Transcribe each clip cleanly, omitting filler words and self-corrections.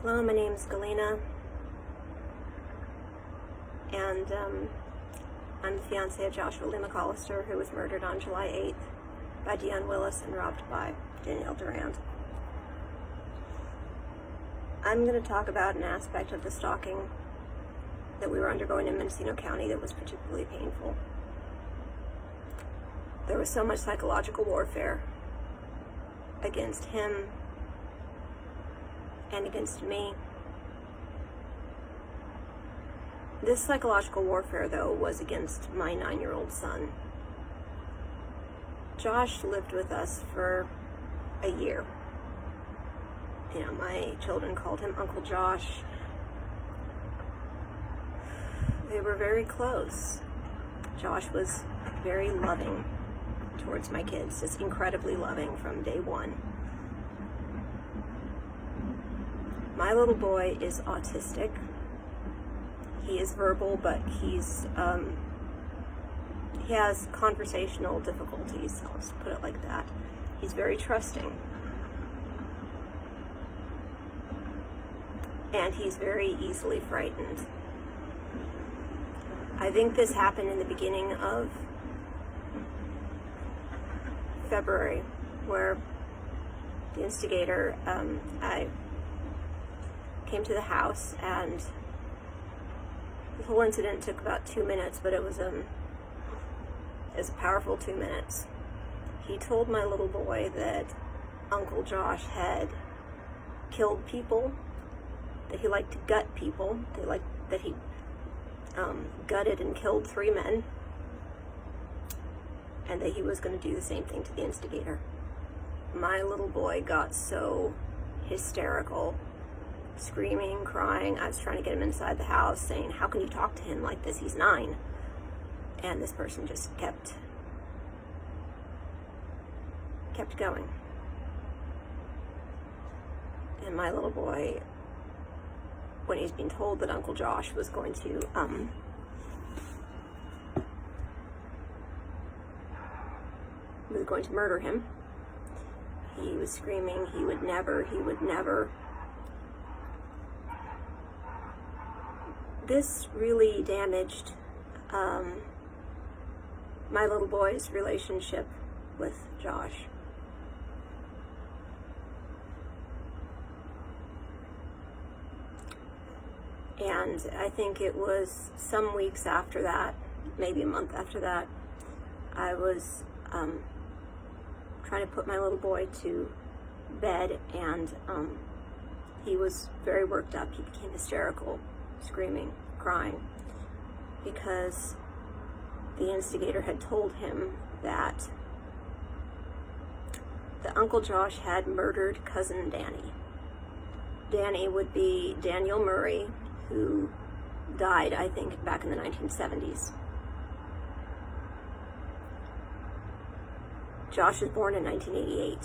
Hello, my name is Galena, and I'm the fiancé of Joshua Lee McCollister, who was murdered on July 8th by Deunn Willis and robbed by Danielle Durand. I'm going to talk about an aspect of the stalking that we were undergoing in Mendocino County that was particularly painful. There was so much psychological warfare against him and against me. This psychological warfare, though, was against my 9-year-old son. Josh lived with us for a year. You know, my children called him Uncle Josh. They were very close. Josh was very loving towards my kids, just incredibly loving from day one. My little boy is autistic. He is verbal, but he has conversational difficulties, I'll just put it like that. He's very trusting. And he's very easily frightened. I think this happened in the beginning of February, where the instigator, I came to the house, and the whole incident took about 2 minutes, but it was a powerful 2 minutes. He told my little boy that Uncle Josh had killed people, that he liked to gut people, that he gutted and killed 3 men, and that he was going to do the same thing to the instigator. My little boy got so hysterical, screaming, crying. I was trying to get him inside the house, saying, how can you talk to him like this? He's 9. And this person just kept going. And my little boy, when he's been told that Uncle Josh was going to murder him, he was screaming, he would never. This really damaged my little boy's relationship with Josh. And I think it was some weeks after that, maybe a month after that, I was trying to put my little boy to bed, and he was very worked up. He became hysterical, screaming, crying, because the instigator had told him that Uncle Josh had murdered cousin Danny. Danny would be Danielle Murray, who died, I think, back in the 1970s. Josh was born in 1988.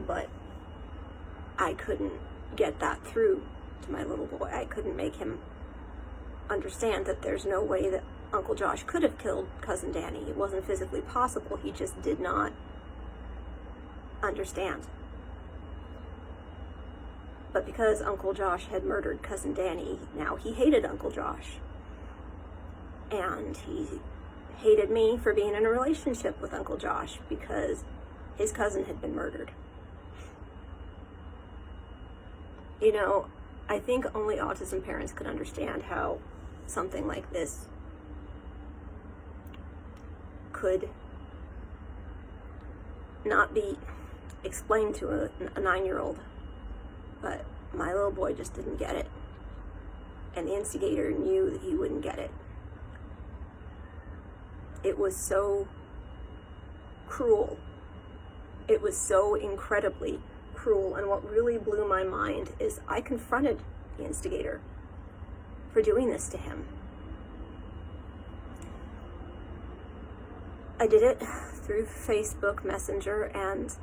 But I couldn't get that through to my little boy. I couldn't make him understand that there's no way that Uncle Josh could have killed cousin Danny. It wasn't physically possible. He just did not understand. But because Uncle Josh had murdered cousin Danny, now he hated Uncle Josh. And he hated me for being in a relationship with Uncle Josh because his cousin had been murdered. You know, I think only autism parents could understand how something like this could not be explained to a 9-year-old. But my little boy just didn't get it. And the instigator knew that he wouldn't get it. It was so cruel. It was so incredibly cruel. And what really blew my mind is I confronted the instigator for doing this to him. I did it through Facebook Messenger, and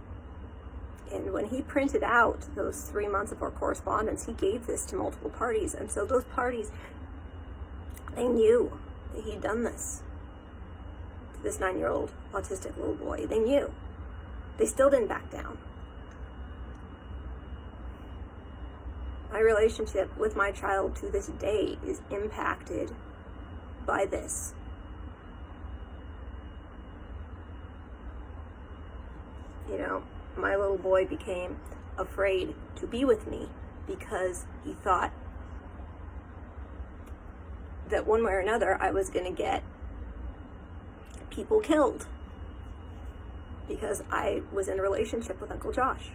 when he printed out those 3 months of our correspondence, he gave this to multiple parties. And so those parties, they knew that he'd done this to this 9-year-old autistic little boy. They knew. They still didn't back down. My relationship with my child to this day is impacted by this. You know, my little boy became afraid to be with me because he thought that one way or another I was going to get people killed because I was in a relationship with Uncle Josh.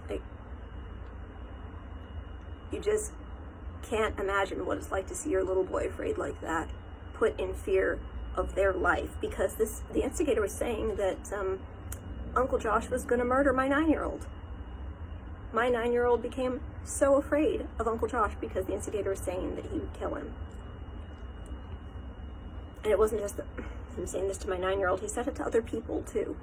Like, you just can't imagine what it's like to see your little boy afraid like that, put in fear of their life, because the instigator was saying that Uncle Josh was going to murder my 9-year-old. My 9-year-old became so afraid of Uncle Josh because the instigator was saying that he would kill him. And it wasn't just him saying this to my 9-year-old, he said it to other people too.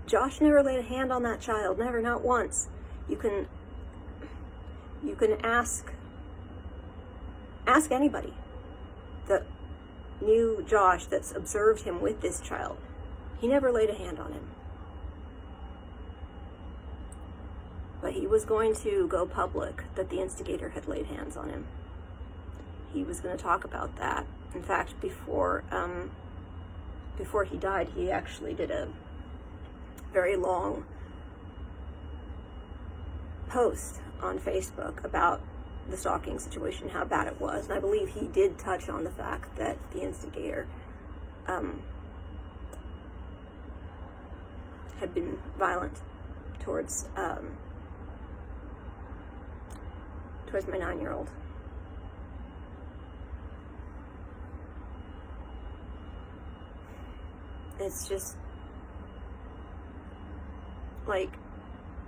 Josh never laid a hand on that child, never, not once. You can ask anybody that knew Josh, that's observed him with this child. He never laid a hand on him. But he was going to go public that the instigator had laid hands on him. He was going to talk about that. In fact, before he died, he actually did a very long post on Facebook about the stalking situation, how bad it was. And I believe he did touch on the fact that the instigator had been violent towards my 9-year-old. It's just like,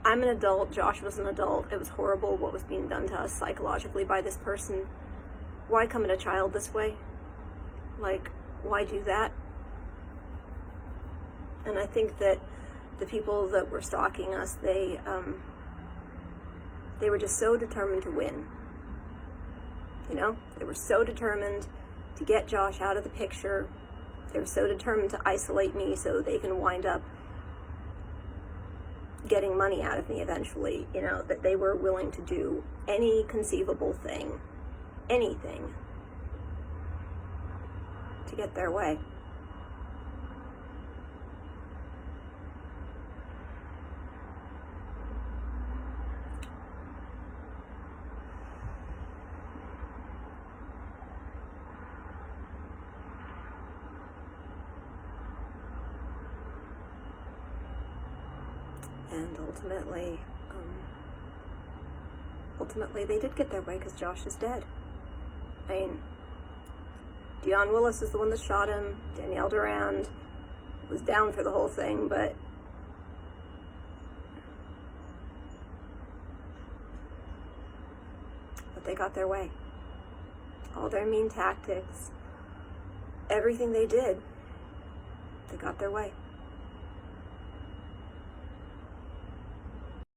I'm an adult, Josh was an adult, it was horrible what was being done to us psychologically by this person. Why come at a child this way? Like, why do that? And I think that the people that were stalking us, they were just so determined to win. You know, they were so determined to get Josh out of the picture. They were so determined to isolate me so they can wind up getting money out of me eventually, you know, that they were willing to do any conceivable thing, anything, to get their way. And ultimately they did get their way because Josh is dead. I mean, Deunn Willis is the one that shot him. Danielle Durand was down for the whole thing, but they got their way. All their mean tactics, everything they did, they got their way.